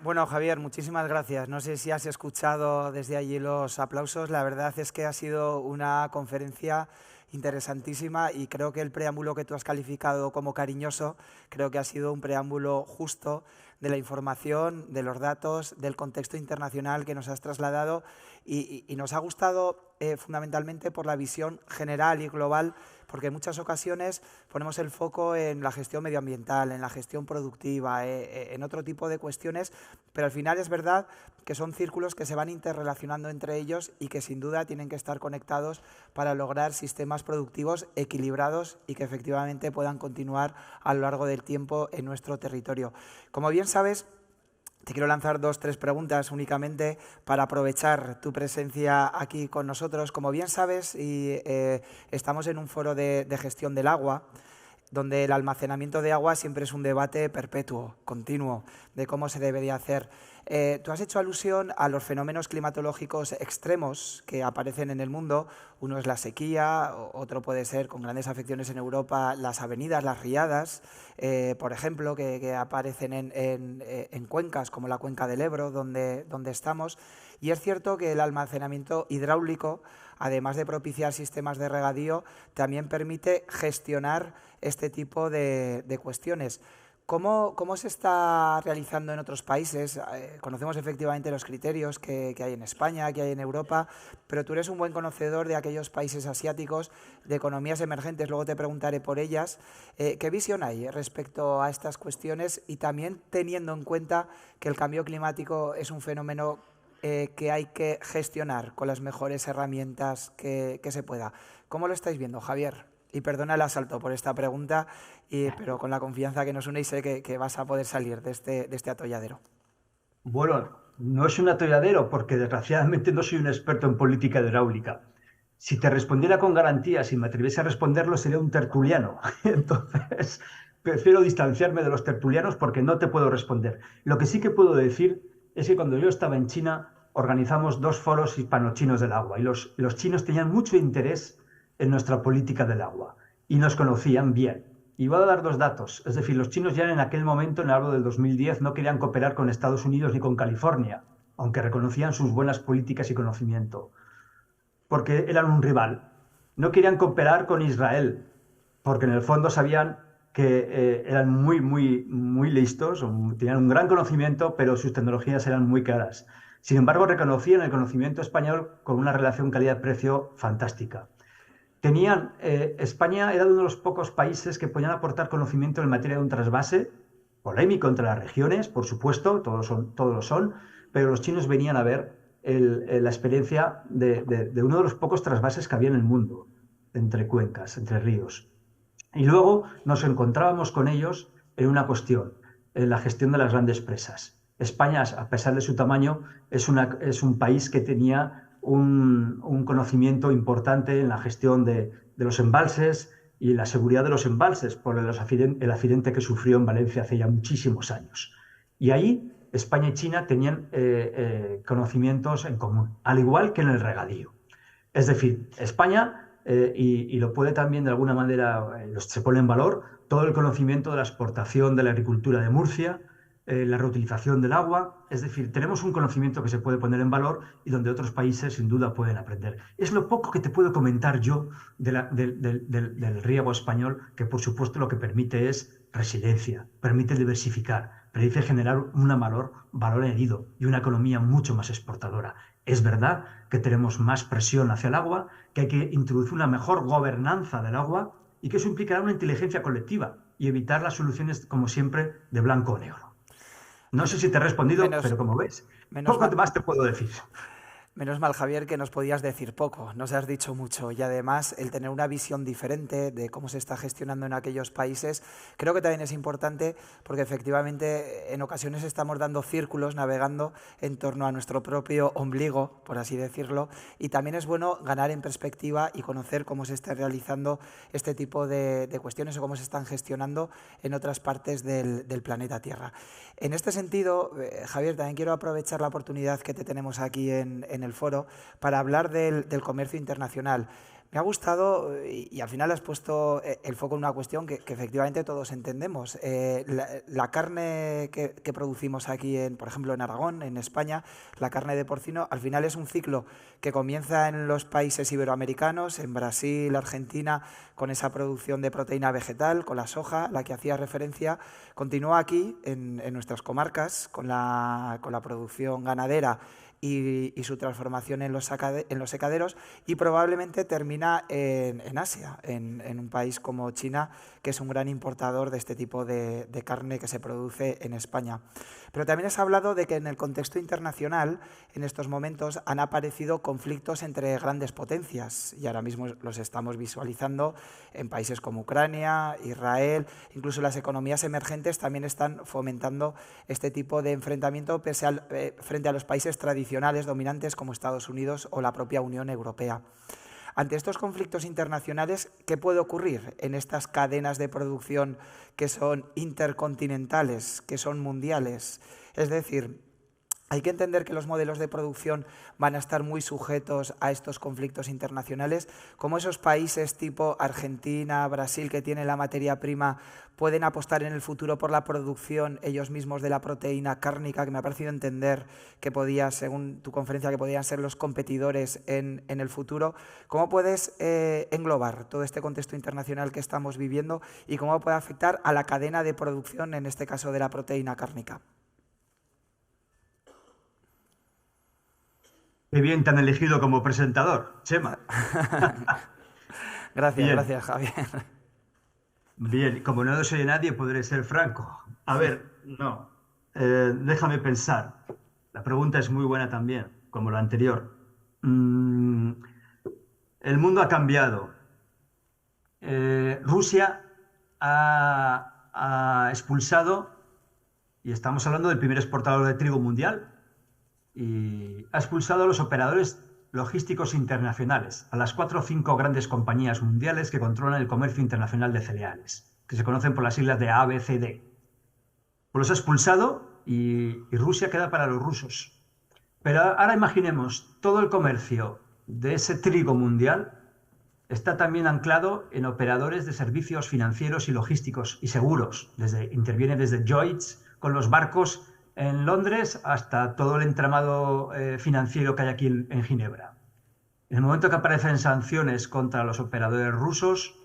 Bueno, Javier, muchísimas gracias. No sé si has escuchado desde allí los aplausos. La verdad es que ha sido una conferencia interesantísima y creo que el preámbulo que tú has calificado como cariñoso, creo que ha sido un preámbulo justo de la información, de los datos, del contexto internacional que nos has trasladado y nos ha gustado fundamentalmente por la visión general y global, porque en muchas ocasiones ponemos el foco en la gestión medioambiental, en la gestión productiva, en otro tipo de cuestiones, pero al final es verdad que son círculos que se van interrelacionando entre ellos y que sin duda tienen que estar conectados para lograr sistemas productivos equilibrados y que efectivamente puedan continuar a lo largo del tiempo en nuestro territorio. Como bien sabes, te quiero lanzar 2 o 3 preguntas únicamente para aprovechar tu presencia aquí con nosotros. Como bien sabes, estamos en un foro de gestión del agua, donde el almacenamiento de agua siempre es un debate perpetuo, continuo, de cómo se debería hacer. Tú has hecho alusión a los fenómenos climatológicos extremos que aparecen en el mundo. Uno es la sequía, otro puede ser, con grandes afecciones en Europa, las avenidas, las riadas, por ejemplo, que aparecen en cuencas como la cuenca del Ebro, donde estamos. Y es cierto que el almacenamiento hidráulico, además de propiciar sistemas de regadío, también permite gestionar este tipo de cuestiones. ¿Cómo se está realizando en otros países? Conocemos efectivamente los criterios que hay en España, que hay en Europa, pero tú eres un buen conocedor de aquellos países asiáticos, de economías emergentes, luego te preguntaré por ellas. ¿Qué visión hay respecto a estas cuestiones y también teniendo en cuenta que el cambio climático es un fenómeno que hay que gestionar con las mejores herramientas que se pueda? ¿Cómo lo estáis viendo, Javier? Y perdona el asalto por esta pregunta, pero con la confianza que nos une y sé que vas a poder salir de este atolladero. Bueno, no es un atolladero porque desgraciadamente no soy un experto en política hidráulica. Si te respondiera con garantías y me atreviese a responderlo, sería un tertuliano. Entonces, prefiero distanciarme de los tertulianos porque no te puedo responder. Lo que sí que puedo decir es que cuando yo estaba en China, organizamos 2 foros hispano-chinos del agua y los chinos tenían mucho interés en nuestra política del agua y nos conocían bien. Y voy a dar 2 datos. Es decir, los chinos ya en aquel momento, en el año del 2010, no querían cooperar con Estados Unidos ni con California, aunque reconocían sus buenas políticas y conocimiento, porque eran un rival. No querían cooperar con Israel, porque en el fondo sabían que eran muy, muy, muy listos, tenían un gran conocimiento, pero sus tecnologías eran muy caras. Sin embargo, reconocían el conocimiento español con una relación calidad-precio fantástica. España era uno de los pocos países que podían aportar conocimiento en materia de un trasvase, polémico entre las regiones, por supuesto, todos lo son, pero los chinos venían a ver la experiencia de uno de los pocos trasvases que había en el mundo, entre cuencas, entre ríos. Y luego nos encontrábamos con ellos en una cuestión, en la gestión de las grandes presas. España, a pesar de su tamaño, es un país que tenía un conocimiento importante en la gestión de los embalses y la seguridad de los embalses por el accidente que sufrió en Valencia hace ya muchísimos años. Y ahí España y China tenían conocimientos en común, al igual que en el regadío. Es decir, España, y lo puede también de alguna manera, se pone en valor, todo el conocimiento de la exportación de la agricultura de Murcia, la reutilización del agua. Es decir, tenemos un conocimiento que se puede poner en valor y donde otros países sin duda pueden aprender. Es lo poco que te puedo comentar yo del riego español, que por supuesto lo que permite es resiliencia, permite diversificar, permite generar un valor añadido y una economía mucho más exportadora. Es verdad que tenemos más presión hacia el agua, que hay que introducir una mejor gobernanza del agua y que eso implicará una inteligencia colectiva y evitar las soluciones, como siempre, de blanco o negro. No sé si te he respondido, pero como ves, poco más te puedo decir. Menos mal, Javier, que nos podías decir poco, nos has dicho mucho y además el tener una visión diferente de cómo se está gestionando en aquellos países creo que también es importante porque efectivamente en ocasiones estamos dando círculos, navegando en torno a nuestro propio ombligo, por así decirlo, y también es bueno ganar en perspectiva y conocer cómo se está realizando este tipo de cuestiones o cómo se están gestionando en otras partes del planeta Tierra. En este sentido, Javier, también quiero aprovechar la oportunidad que te tenemos aquí en el foro para hablar del comercio internacional. Me ha gustado y al final has puesto el foco en una cuestión que efectivamente todos entendemos. La carne que producimos aquí, por ejemplo, en Aragón, en España, la carne de porcino, al final es un ciclo que comienza en los países iberoamericanos, en Brasil, Argentina, con esa producción de proteína vegetal, con la soja, la que hacía referencia, continúa aquí, en nuestras comarcas, con la producción ganadera y su transformación en los secaderos y probablemente termina en Asia, en un país como China, que es un gran importador de este tipo de carne que se produce en España. Pero también has hablado de que en el contexto internacional, en estos momentos, han aparecido conflictos entre grandes potencias y ahora mismo los estamos visualizando en países como Ucrania, Israel, incluso las economías emergentes también están fomentando este tipo de enfrentamiento frente a los países tradicionales dominantes como Estados Unidos o la propia Unión Europea. Ante estos conflictos internacionales, ¿qué puede ocurrir en estas cadenas de producción que son intercontinentales, que son mundiales? Es decir, hay que entender que los modelos de producción van a estar muy sujetos a estos conflictos internacionales, como esos países tipo Argentina, Brasil, que tienen la materia prima, pueden apostar en el futuro por la producción ellos mismos de la proteína cárnica, que me ha parecido entender que podía, según tu conferencia, que podían ser los competidores en el futuro. ¿Cómo puedes englobar todo este contexto internacional que estamos viviendo y cómo puede afectar a la cadena de producción, en este caso de la proteína cárnica? Qué bien te han elegido como presentador, Chema. Gracias, Javier. Bien, como no soy de nadie, podré ser franco. A ver, no. Déjame pensar. La pregunta es muy buena también, como la anterior. El mundo ha cambiado. Rusia ha expulsado, y estamos hablando del primer exportador de trigo mundial, y ha expulsado a los operadores logísticos internacionales, a las 4 o 5 grandes compañías mundiales que controlan el comercio internacional de cereales, que se conocen por las siglas de A, B, C, D. Pues los ha expulsado y Rusia queda para los rusos. Pero ahora imaginemos todo el comercio de ese trigo mundial está también anclado en operadores de servicios financieros y logísticos y seguros. Interviene desde Lloyds con los barcos en Londres hasta todo el entramado financiero que hay aquí en Ginebra. En el momento que aparecen sanciones contra los operadores rusos,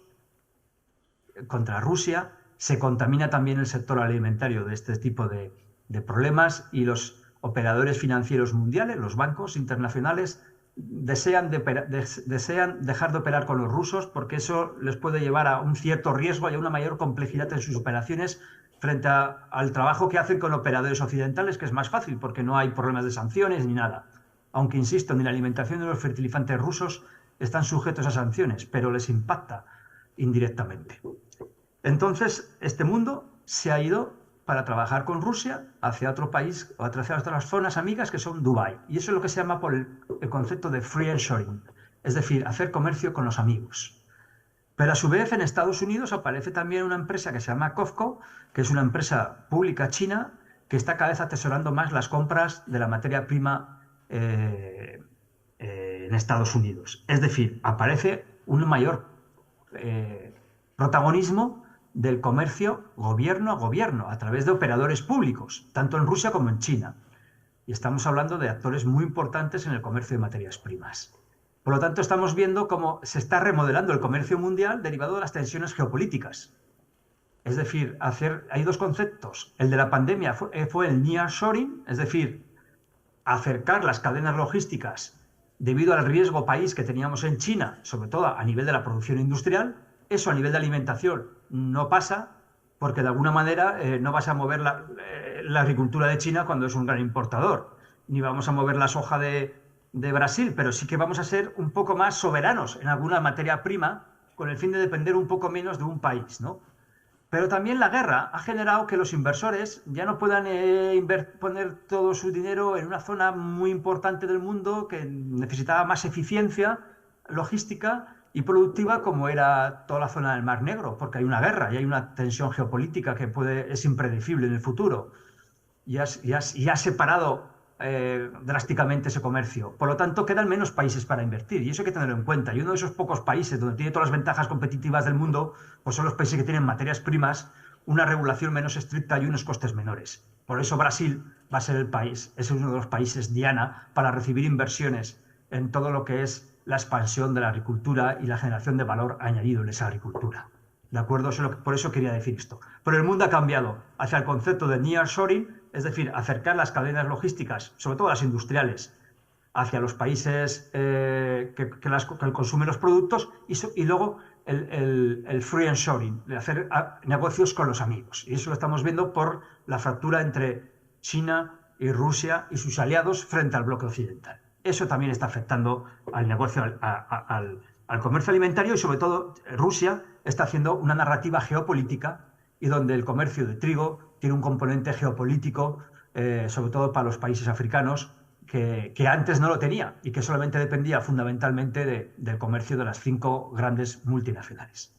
contra Rusia, se contamina también el sector alimentario de este tipo de problemas y los operadores financieros mundiales, los bancos internacionales, desean dejar de operar con los rusos porque eso les puede llevar a un cierto riesgo y a una mayor complejidad en sus operaciones frente al trabajo que hacen con operadores occidentales, que es más fácil porque no hay problemas de sanciones ni nada. Aunque, insisto, ni la alimentación de los fertilizantes rusos están sujetos a sanciones, pero les impacta indirectamente. Entonces, este mundo se ha ido para trabajar con Rusia hacia otro país o hacia otras zonas amigas que son Dubái. Y eso es lo que se llama por el concepto de friendshoring, es decir, hacer comercio con los amigos. Pero a su vez en Estados Unidos aparece también una empresa que se llama COFCO, que es una empresa pública china que está cada vez atesorando más las compras de la materia prima en Estados Unidos. Es decir, aparece un mayor protagonismo del comercio gobierno a gobierno, a través de operadores públicos, tanto en Rusia como en China. Y estamos hablando de actores muy importantes en el comercio de materias primas. Por lo tanto, estamos viendo cómo se está remodelando el comercio mundial derivado de las tensiones geopolíticas. Es decir, hay dos conceptos. El de la pandemia fue el nearshoring, es decir, acercar las cadenas logísticas debido al riesgo país que teníamos en China, sobre todo a nivel de la producción industrial. Eso a nivel de alimentación no pasa porque de alguna manera no vas a mover la agricultura de China cuando es un gran importador, ni vamos a mover la soja de Brasil, pero sí que vamos a ser un poco más soberanos en alguna materia prima con el fin de depender un poco menos de un país, ¿no? Pero también la guerra ha generado que los inversores ya no puedan poner todo su dinero en una zona muy importante del mundo que necesitaba más eficiencia logística y productiva como era toda la zona del Mar Negro, porque hay una guerra y hay una tensión geopolítica que es impredecible en el futuro y ha separado drásticamente ese comercio. Por lo tanto, quedan menos países para invertir y eso hay que tenerlo en cuenta. Y uno de esos pocos países donde tiene todas las ventajas competitivas del mundo, pues son los países que tienen materias primas, una regulación menos estricta y unos costes menores. Por eso Brasil va a ser es uno de los países diana para recibir inversiones en todo lo que es la expansión de la agricultura y la generación de valor añadido en esa agricultura. ¿De acuerdo? Por eso quería decir esto. Pero el mundo ha cambiado hacia el concepto de nearshoring, es decir, acercar las cadenas logísticas, sobre todo las industriales, hacia los países que consumen los productos y luego el friendshoring, de hacer negocios con los amigos. Y eso lo estamos viendo por la fractura entre China y Rusia y sus aliados frente al bloque occidental. Eso también está afectando al negocio, al comercio alimentario y sobre todo Rusia está haciendo una narrativa geopolítica y donde el comercio de trigo tiene un componente geopolítico, sobre todo para los países africanos, que antes no lo tenía y que solamente dependía fundamentalmente del comercio de las 5 grandes multinacionales.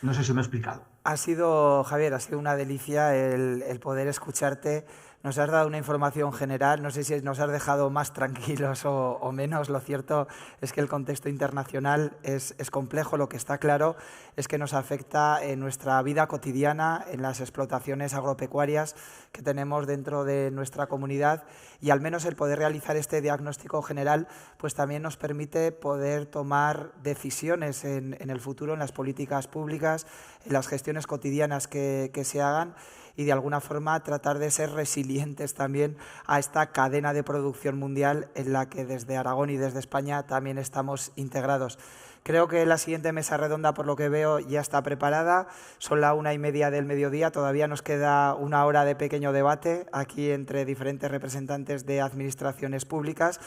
No sé si me he explicado. Javier, ha sido una delicia el poder escucharte. Nos has dado una información general, no sé si nos has dejado más tranquilos o menos. Lo cierto es que el contexto internacional es complejo. Lo que está claro es que nos afecta en nuestra vida cotidiana, en las explotaciones agropecuarias que tenemos dentro de nuestra comunidad, y al menos el poder realizar este diagnóstico general pues también nos permite poder tomar decisiones en el futuro, en las políticas públicas, en las gestiones cotidianas que se hagan, y de alguna forma tratar de ser resilientes también a esta cadena de producción mundial en la que desde Aragón y desde España también estamos integrados. Creo que la siguiente mesa redonda, por lo que veo, ya está preparada. Son las 1:30 del mediodía. Todavía nos queda una hora de pequeño debate aquí entre diferentes representantes de administraciones públicas.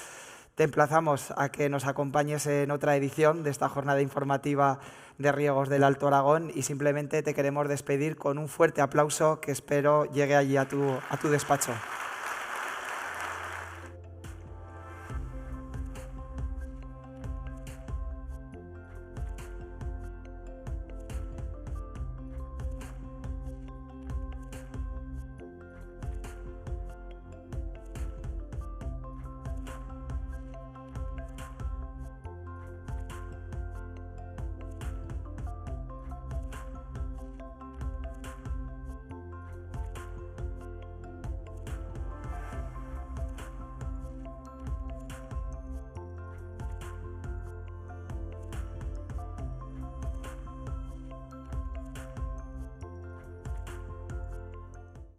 te emplazamos a que nos acompañes en otra edición de esta jornada informativa de riegos del Alto Aragón y simplemente te queremos despedir con un fuerte aplauso que espero llegue allí a tu despacho.